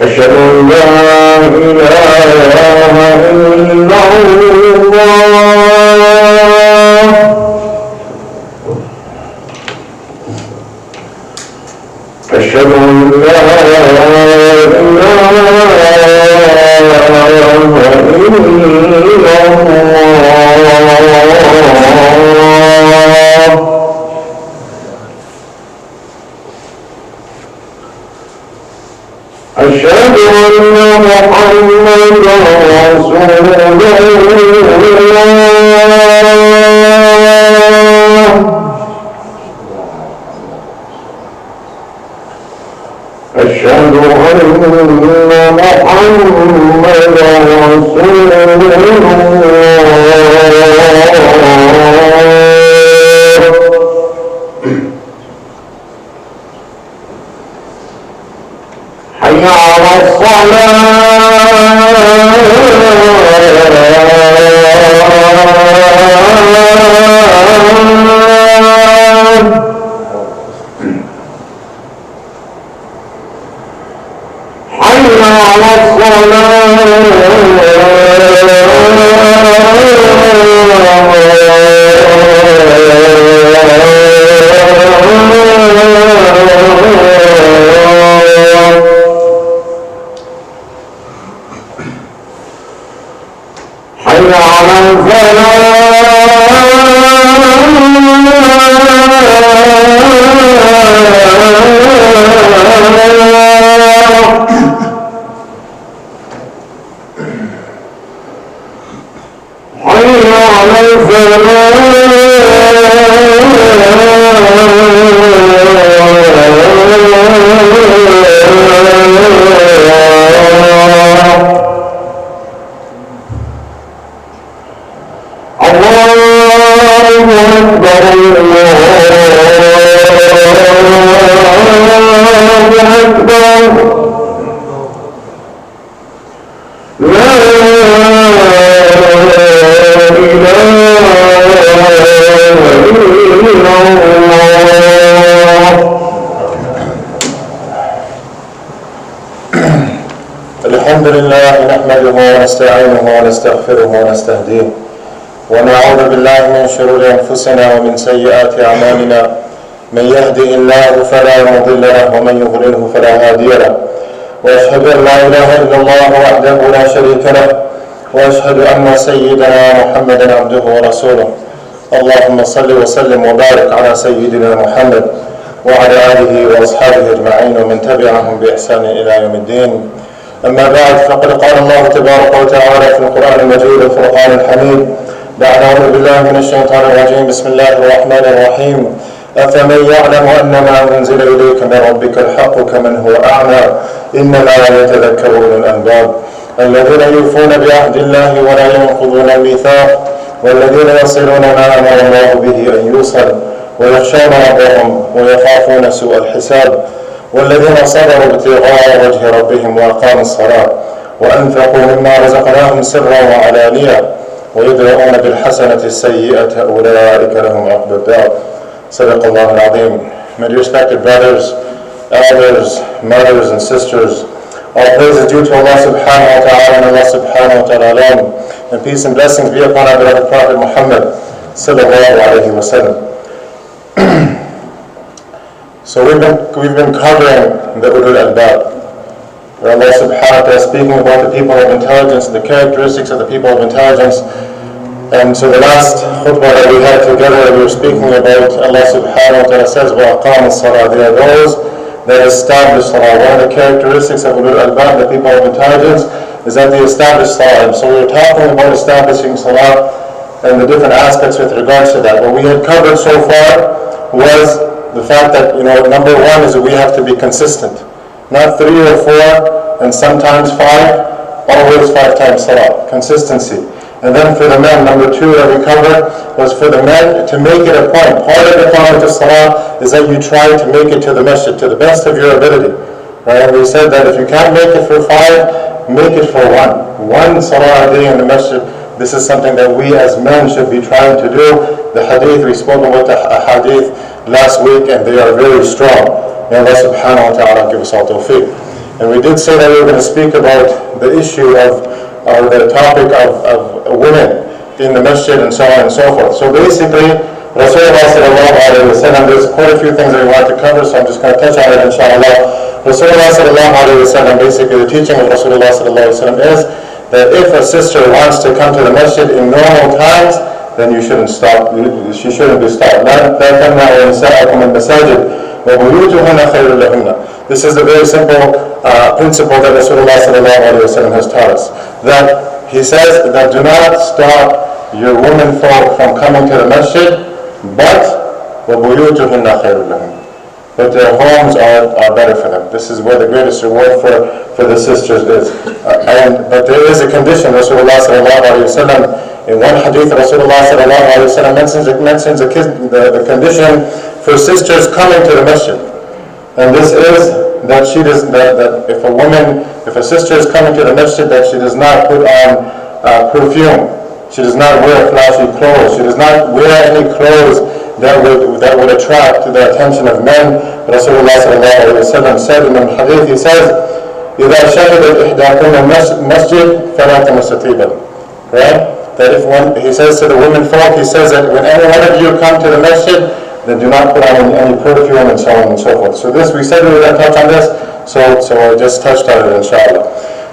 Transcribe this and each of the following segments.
أشهد أن لا إله إلا الله أشهد أن لا إله إلا الله أشهد أن محمدا رسول الله أشهد أن محمدا رسول حي على الحمد لله نحمده ونستعينه ونستغفره ونستهديه ونعوذ بالله من شرور أنفسنا ومن سيئات أعمالنا من يهدي الله فلا مضل له ومن يضلله فلا هادي له وأشهد أن لا إله إلا الله وحده لا شريك له وأشهد أن سيدنا محمدا عبده ورسوله اللهم صل وسلم وبارك على سيدنا محمد وعلى آله وأصحابه أجمعين ومن تبعهم بإحسان إلى يوم الدين أما بعد فقد قال الله تبارك وتعالى في القرآن المجيد والفرقان الحميد بعد أعوذ بالله من الشيطان الرجيم بسم الله الرحمن الرحيم أفمن يعلم أن ما أنزل إليك من ربك الحق كمن هو أعمى إنما يتذكر أولو الألباب الذين يوفون بعهد الله ولا ينقضون الميثاق والذين يصلون ما أمر الله به أن يوصل ويخشون ربهم ويخافون سوء الحساب والذين صبروا ابتغاء وجه ربهم وأقاموا الصلاة وأنفقوا مما رزقناهم سرا وعلانية ويدرؤون بالحسنة السيئة أولئك لهم عقبى الدار. صدق Allah al-Azim. My respected brothers, elders, mothers and sisters, all praise is due to Allah subhanahu wa ta'ala and Allah subhanahu wa ta'ala alone, and peace and blessings be upon our beloved Prophet Muhammad sallallahu alayhi wa sallam. So we've been covering the Ulul Albab, where Allah subhanahu wa ta'ala is speaking about the people of intelligence and the characteristics of the people of intelligence. And so the last khutbah that we had together, we were speaking about Allah subhanahu wa ta'ala says, وَأَقَامُ الصَّلَاةِ They are those that establish salah. One of the characteristics of Ulul Albab, the people of intelligence, is that they establish salah. And so we were talking about establishing salah and the different aspects with regards to that. What we had covered so far was the fact that, number one is that we have to be consistent. Not 3 or 4 and sometimes 5, always 5 times salah. Consistency. And then for the men, number 2 that we covered was for the men to make it a point. Part of the Qamah to salah is that you try to make it to the masjid to the best of your ability. Right? And we said that if you can't make it for 5, make it for 1. 1 salah a day in the masjid. This is something that we as men should be trying to do. The hadith, we spoke about the hadith last week, and they are very strong. May Allah subhanahu wa ta'ala give us all tawfiq. And we did say that we were going to speak about the issue of, or the topic of women in the masjid and so on and so forth. So basically, Rasulullah sallallahu alayhi wa sallam, there's quite a few things that we want to cover, so I'm just going to touch on it inshallah. Rasulullah sallallahu alayhi wa sallam, basically the teaching of Rasulullah sallallahu alayhi wa sallam is that if a sister wants to come to the masjid in normal times, then you shouldn't stop. She shouldn't be stopped. This is the very simple principle that Rasulullah sallallahu alayhi wa sallam has taught us. That he says that do not stop your women folk from coming to the masjid, but but their homes are better for them. This is where the greatest reward for the sisters is. But there is a condition. Rasulullah sallallahu alayhi wa sallam, in one hadith, Rasulullah sallallahu alayhi wa sallam mentions the condition for sisters coming to the masjid. And this is that that if a sister is coming to the masjid, that she does not put on perfume. She does not wear flashy clothes. She does not wear any clothes that would attract the attention of men. Rasulullah sallallahu alayhi wa sallam said in the hadith, he says, إِذَا شَهِدَتْ إِحْدَاكُمَّ الْمَسْجِدِ فَلَا تَمَسَّ طِيبًا. Right? That he says to the women folk, he says that when any one of you come to the masjid, then do not put on any perfume and so on and so forth. So this, we said we were going to touch on this, so I just touched on it inshallah.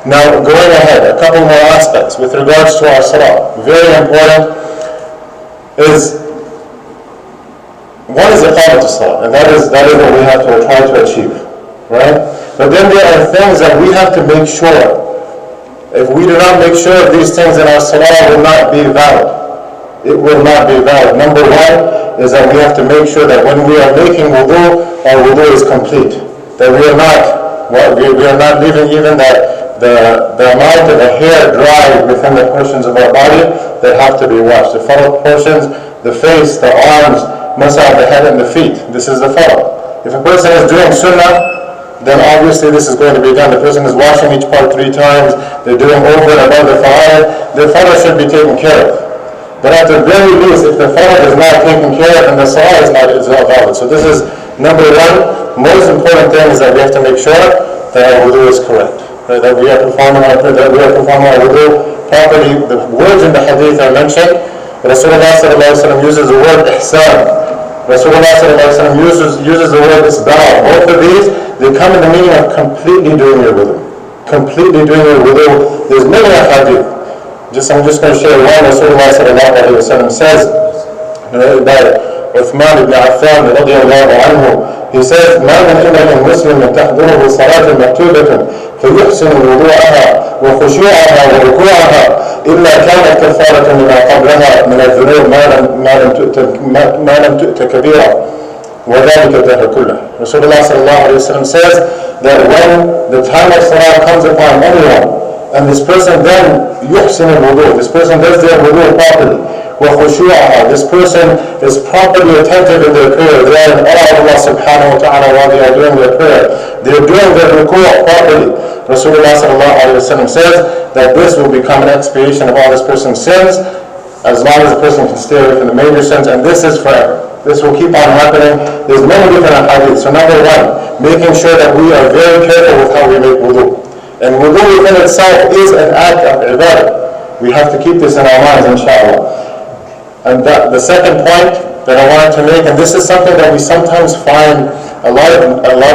Now going ahead, a couple more aspects with regards to our salah. Very important is, one is iqamat as-salah, and that is what we have to try to achieve, right? But then there are things that we have to make sure. If we do not make sure of these things, then our salah will not be valid. It will not be valid. Number one is that we have to make sure that when we are making wudu, our wudu is complete. That we are not leaving even the amount of a hair dry within the portions of our body that have to be washed. The farad portions, the face, the arms, masa, the head and the feet. This is the farad. If a person is doing sunnah, then obviously this is going to be done. The person is washing each part 3 times. They're doing over and above the farad should be taken care of. But at the very least, if the farad is not taken care of, then the salah is not valid. So this is number one. Most important thing is that we have to make sure that our wudu is correct. Right? That we are performing our wudu properly. The words in the hadith are mentioned. Rasulullah sallallahu alayhi wa sallam uses the word ihsan. Rasulullah sallallahu alayhi wa sallam uses the word isbah. Both of these, they come in the meaning of completely doing your wudu. Completely doing your wudu. There's many hadith. I'm just going to share one. Rasulullah sallallahu alayhi wa sallam says, by Uthman ibn Affan radiyallahu anhu, he says, مَا مِنْ إِمَّةٍ مُسْلِمٍ تَحْضُرُهُ صَلَاةٌ مَكْتُوبَةٌ فَيُحْسِنُ وُضُوءَهَا وَخُشُوعَهَا وَرُكُوعَهَا إِلَّا كَانَتْ كَفَّارَةً لِمَا قَبْلَهَا مِنَ الذُّنُوبِ مَا لَمْ تُؤْتَ كَبِيرًا وَذَلِكَ الدَّهْرَ كُلَّهُ. Rasulullah sallallahu alayhi wa sallam says that when the time of salah comes upon anyone, and this person then yuhsin al-wudu, this person does their wudu properly, وَخُشُوعَهَا, this person is properly attentive in their prayer, they are in awe of Allah subhanahu wa ta'ala while they are doing their prayer, they are doing their ruku' properly. Rasulullah sallallahu alayhi wa sallam says that this will become an expiation of all this person's sins, as long as the person can stay away from the major sins, and this is forever. This will keep on happening. There's many different hadiths. So number one, making sure that we are very careful with how we make wudu. And wudu within itself is an act of ibadah. We have to keep this in our minds, inshallah. And the second point that I wanted to make, and this is something that we sometimes find a lot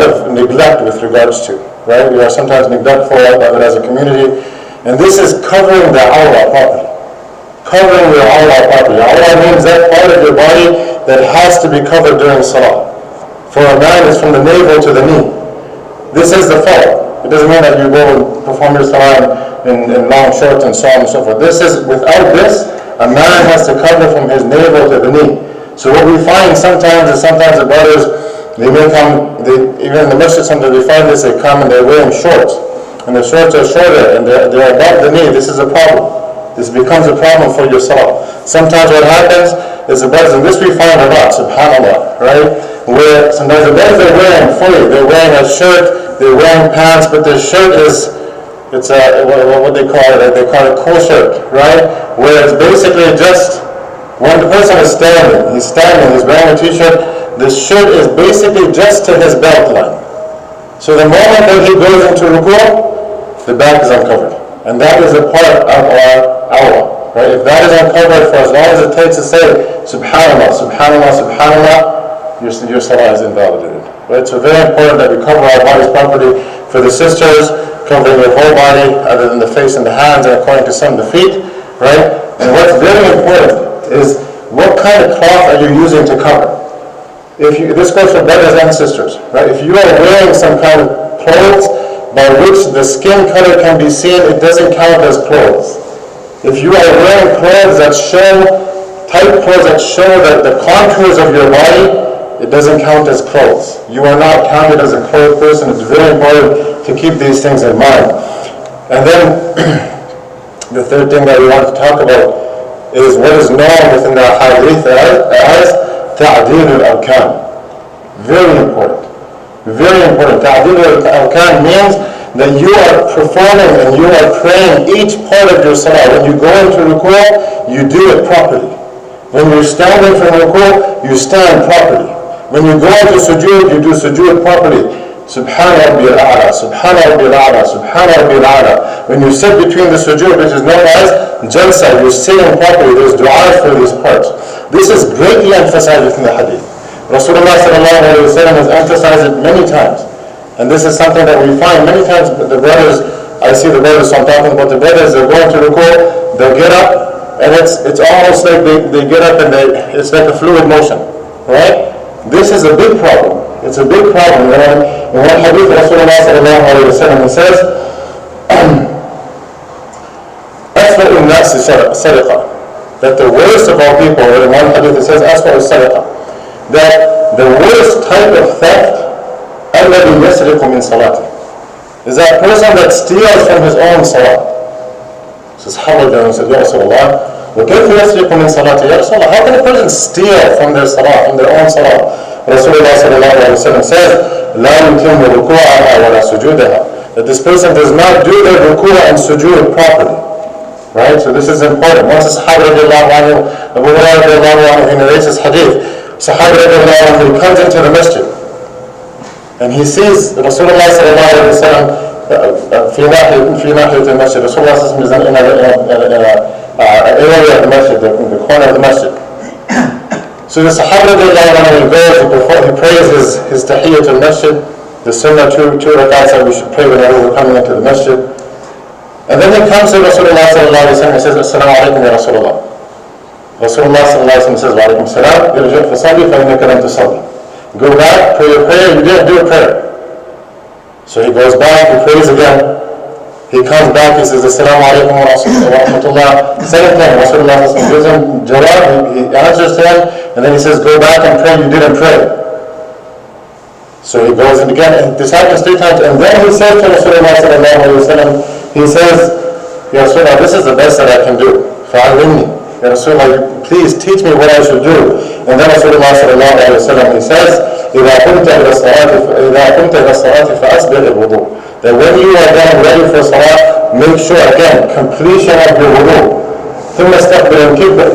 of neglect with regards to, right? We are sometimes neglectful of it as a community, and this is covering the awrah properly. Covering your awrah properly. Awrah means that part of your body that has to be covered during salah. For a man, it's from the navel to the knee. This is the farad. It doesn't mean that you go and perform your salah in long shorts and so on and so forth. This is, without this, a man has to cover from his navel to the knee. So what we find sometimes is the brothers, they may come, even in the masjid sometimes we find this, they come and they're wearing shorts. And the shorts are shorter and they're above the knee. This is a problem. This becomes a problem for your salah. Sometimes what happens is the brothers, and this we find a lot, subhanAllah, right? Where sometimes the brothers are wearing fully, they're wearing a shirt, they're wearing pants, but their shirt is, it's what they call it, they call it co-shirt, right? Where it's basically just, when the person is standing, he's wearing a t-shirt, the shirt is basically just to his belt line. So the moment that he goes into ruku', the back is uncovered. And that is a part of our awrah. Right? If that is uncovered for as long as it takes to say Subhanallah, Subhanallah, Subhanallah, your salah is invalidated. Right? So very important that we cover our bodies properly. For the sisters, covering your whole body other than the face and the hands, and according to some, the feet. Right? And what's very important is what kind of cloth are you using to cover? This goes for brothers and sisters. Right? If you are wearing some kind of clothes by which the skin color can be seen, it doesn't count as clothes. If you are wearing clothes that show, tight clothes that show that the contours of your body, it doesn't count as clothes. You are not counted as a clothed person. It's very important to keep these things in mind. And then the third thing that we want to talk about is what is known within the hadith as ta'deel al-arkan. Very important. Very important. Ta'deel al-arkan means that you are performing and you are praying each part of your salah. When you go into ruku', you do it properly. When you're standing from ruku', you stand properly. When you go into sujood, you do sujood properly. Subhana Rabbil A'la, Subhana Rabbil A'la, Subhana Rabbil A'la. When you sit between the sujood, which is known as jalsa, you're sitting properly. There's du'as for these parts. This is greatly emphasized within the hadith. Rasulullah sallallahu alayhi wa sallam has emphasized it many times. And this is something that we find many times. The brothers, I see the brothers, so I'm talking about the brothers, they're going to ruku', they'll get up, and it's almost like they get up and it's like a fluid motion, right? This is a big problem. It's a big problem. In one hadith, Rasulullah sallallahu alayhi wa sallam, he says, أَسْوَأُ النَّاسِ سَرِقَةً, that the worst of all people, or in one hadith it says, أَسْوَأُ السَّرِقَةً, that the worst type of theft الَّذِي يَسْرِقُ مِنْ صَلَاتِهِ, is that person that steals from his own salah. So Sahaba said, Ya Rasulullah, وَكَيْفَ يَسْرِقُ مِنْ صَلَاتِهِ, Ya Rasulullah, how can a person steal from their salah, from their own salah? Rasulullah sallallahu alayhi wa sallam says, لَا يُتِمُّ رُكُوعَهَا وَلَا سُجُودَهَا, that this person does not do their ruku' and sujood properly. Right? So this is important. Once the Sahaba radiallahu anhu, Abu Hurairah radiallahu anhu, he narrates this hadith. Sahaba radiallahu anhu, he comes into the masjid, and he sees Rasulullah sallallahu alayhi wa sallam في ناحية المسجد. Rasulullah sallallahu alayhi wa sallam is in an area of the masjid, the corner of the masjid. So the Sahaba radiallahu anhu, he goes, he prays his tahiyyat al-masjid, the sunnah two rakats that we should pray whenever we're coming into the masjid. And then he comes to Rasulullah sallallahu alayhi wa sallam and says, Assalamu alaikum ya Rasulullah. Rasulullah sallallahu alayhi wa sallam says, Wa alaikum salam, irji' fasalli fa innaka lam tusalli. Go back, pray your prayer, you didn't do a prayer. So he goes back, he prays again. He comes back, he says, Assalamu alaikum wa rahmatullah. Same thing, Rasulullah sallallahu alayhi wa sallam gives him jawab, he answers to him, and then he says, go back and pray, you didn't pray. So he goes in again, and this happens 3 times, and then he says to Rasulullah sallallahu alayhi wa sallam, he says, Ya Rasulullah, this is the best that I can do. فَعَلِّمْنِي. Ya Rasulullah, please teach me what I should do. And then Rasulullah sallallahu alayhi wa sallam, he says, إِذَا قُمْتَ إِلَى الصَّلَاةِ فَأَسْبِغِ الْوُضُوء, that when you are done ready for salah, make sure again, completion of your wudu. ثم استقبل القبلة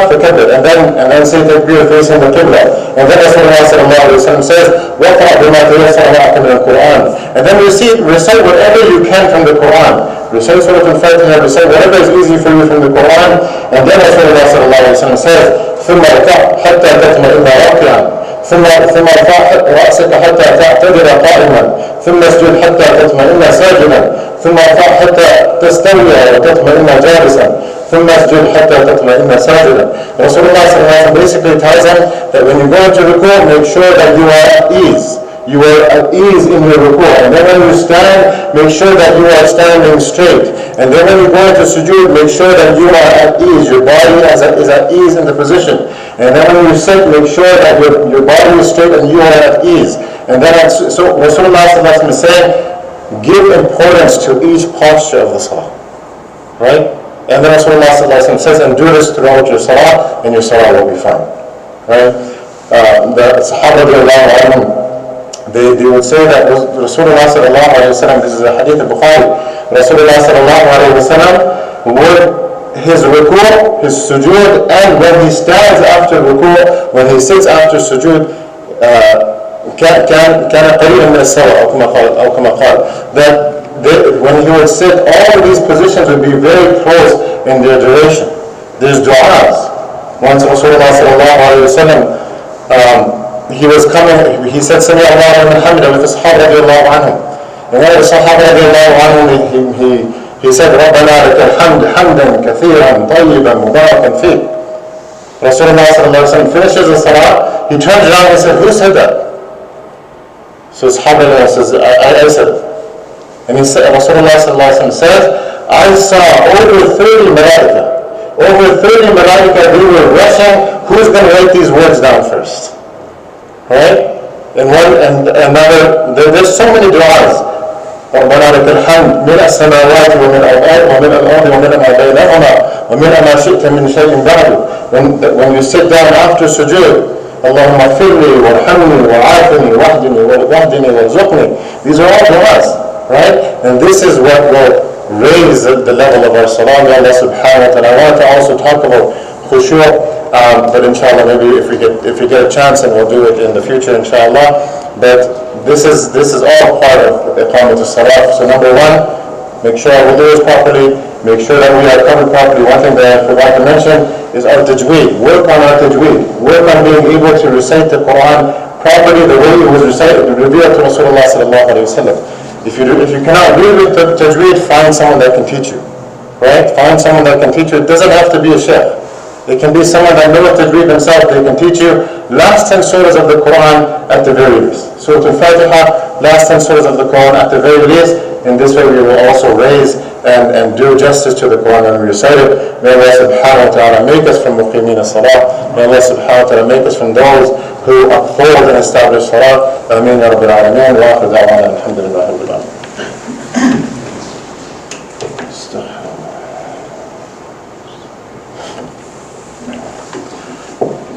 فكبر, and then say takbir facing the qibla. And then Rasulullah sallallahu alayhi wa sallam says, وَقْرَأْ بِمَا تَيَسَّرَ مَعَكَ مِنَ الْقُرْآنِ, and then recite whatever you can from the Quran. Recite Surah Al-Fatiha, recite whatever is easy for you from the Quran. And then Rasulullah sallallahu alayhi wa sallam says, ثم اركع حتى تطمئن راكعا, ثم ارفع رأسك حتى تعتدل قائما, ثم اسجد حتى تطمئن ساجدا, ثم ارفع حتى تستوي وتطمئن جالسا, ثم اسجد حتى تطمئن ساجدا. Rasulullah sallallahu alayhi wa sallam basically tells him that when you go into ruku', make sure that you are at ease. You are at ease in your ruku'. And then when you stand, make sure that you are standing straight. And then when you go into sujood, make sure that you are at ease. Your body is at ease in the position. And then when you sit, make sure that your body is straight and you are at ease. And then so Rasulullah sallallahu alayhi wa sallam is saying, give importance to each posture of the salah. Right? And then Rasulullah sallallahu alayhi wa sallam says, and do this throughout your salah, and your salah will be fine. Right? The Sahaba radiallahu anhum, they would say that Rasulullah sallallahu alayhi wa sallam, this is a hadith of Bukhari, Rasulullah sallallahu alayhi wa sallam would, his ruku', his sujood, and when he stands after ruku', when he sits after sujood, كان قريبا من السواء أو كما قال that when he would sit, all of these positions would be very close in their duration. There's du'as. Once Rasulullah sallallahu alayhi wa sallam, he was coming, he said Sami Allahu liman hamidah with the Sahaba radiallahu anhum. And one of the Sahaba radiallahu anhum, he said, رَبَّنَا لَكَ الْحَمْدِ حَمْدًا كَثِيرًا طَيِّبًا مُبَارَكًا فِيهِ. Rasulullah sallallahu alayhi wa sallam finishes the salah, he turns around and said, who said that? So Sahaba says, I said it. And he said, Rasulullah sallallahu alayhi wa sallam says, I saw over 30 malaika. Over 30 malaika, we were rushing, who's going to write these words down first? Right? And another, there's so many du'as. رَبَّنَا لَكَ الْحَمْدُ مِلْءَ السَّمَاوَاتِ وَمِلْءَ الْأَرْضِ وَمِلْءَ مَا بَيْنَهُمَا وَمِلْءَ مَا شِئْتَ مِنْ شَيْءٍ بَعْدُ. When you sit down after sujood, اللهم اغفر لي وارحمني وعافني واهدني وارزقني. These are all du'as, right? And this is what will raise the level of our salah. May Allah subhanahu wa ta'ala. I want to also talk about khushu', but inshallah maybe if we get a chance, and we'll do it in the future inshallah. But this is all part of iqamat as-salah. So number one, make sure our wudu is properly, make sure that we are covered properly. One thing that I forgot to mention is our tajweed. Work on our tajweed. Work on being able to recite the Quran properly the way it was recited, revealed to Rasulullah sallallahu alayhi wa sallam. If you cannot read with tajweed, find someone that can teach you. Right? Find someone that can teach you. It doesn't have to be a sheikh. It can be someone that knows tajweed themselves. They can teach you last 10 surahs of the Quran at the very least. Surah Al-Fatiha, last 10 surahs of the Quran at the very least. In this way we will also raise and do justice to the Quran when we recite it. May Allah subhanahu wa ta'ala make us from muqimeen as-salah. May Allah subhanahu wa ta'ala make us from those who uphold and establish salah. Ameen ya Rabbil Alameen. Wa akhir da'wana alhamdulillahi Rabbil Alameen.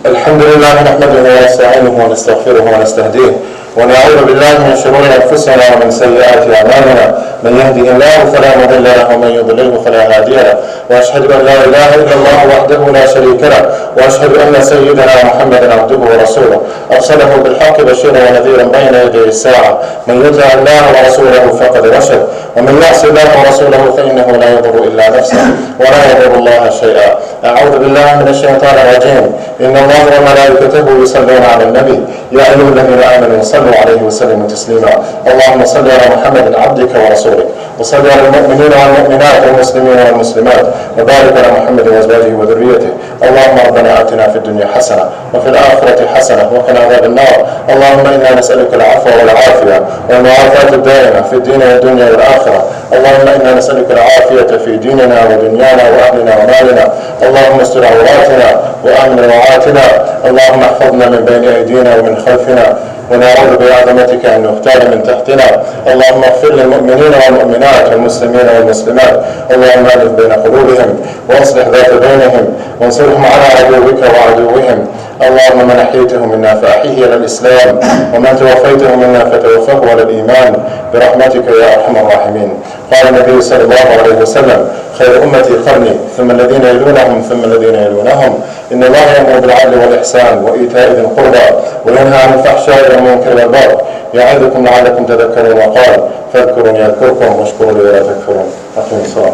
الحمد لله نحمده ونستعينه ونستغفره ونستهديه ونعوذ بالله من شرور انفسنا ومن سيئات اعمالنا من يهده الله فلا مضل له ومن يضلله فلا هادي له واشهد ان لا اله الا الله وحده لا شريك له واشهد ان سيدنا محمدا عبده ورسوله ارسله بالحق بشيرا ونذيرا بين يدي الساعه من يطع الله ورسوله فقد رشد ومن يعص الله ورسوله فانه لا يضر الا نفسه ولا يضر الله شيئا. اعوذ بالله من الشيطان الرجيم. ان الله وملائكته يصلون على النبي يا ايها الذين امنوا صلوا عليه وسلموا تسليما. اللهم صل على محمد عبدك ورسولك وصل على المؤمنين والمؤمنات والمسلمين والمسلمات وبارك على محمد وازواجه وذريته. اللهم ربنا اتنا في الدنيا حسنه وفي الاخره حسنه وقنا عذاب النار. اللهم انا نسالك العفو والعافيه والمعافاه الدائمه في الدين والدنيا والاخره. اللهم انا نسالك العافيه في ديننا ودنيانا واهلنا ومالنا. اللهم استر عوراتنا وامن روعاتنا. اللهم احفظنا من بين ايدينا ومن خلفنا ونعوذ بعظمتك ان نغتال من تحتنا. اللهم اغفر للمؤمنين والمؤمنات والمسلمين والمسلمات. اللهم الف بين قلوبهم واصلح ذات بينهم وانصرهم على عدوك وعدوهم. اللهم من احييته منا فاحيه على الاسلام ومن توفيته منا فتوفه على الايمان برحمتك يا ارحم الراحمين. قال النبي صلى الله عليه وسلم خير امتي قرني ثم الذين يلونهم ثم الذين يلونهم. ان الله يامر بالعدل والاحسان وايتاء ذي القربى وينهى عن الفحشاء والمنكر والبغي يعظكم لعلكم تذكرون. وقال فاذكروني اذكركم واشكروا لي ولا تكفرون. اقيموا الصلاه.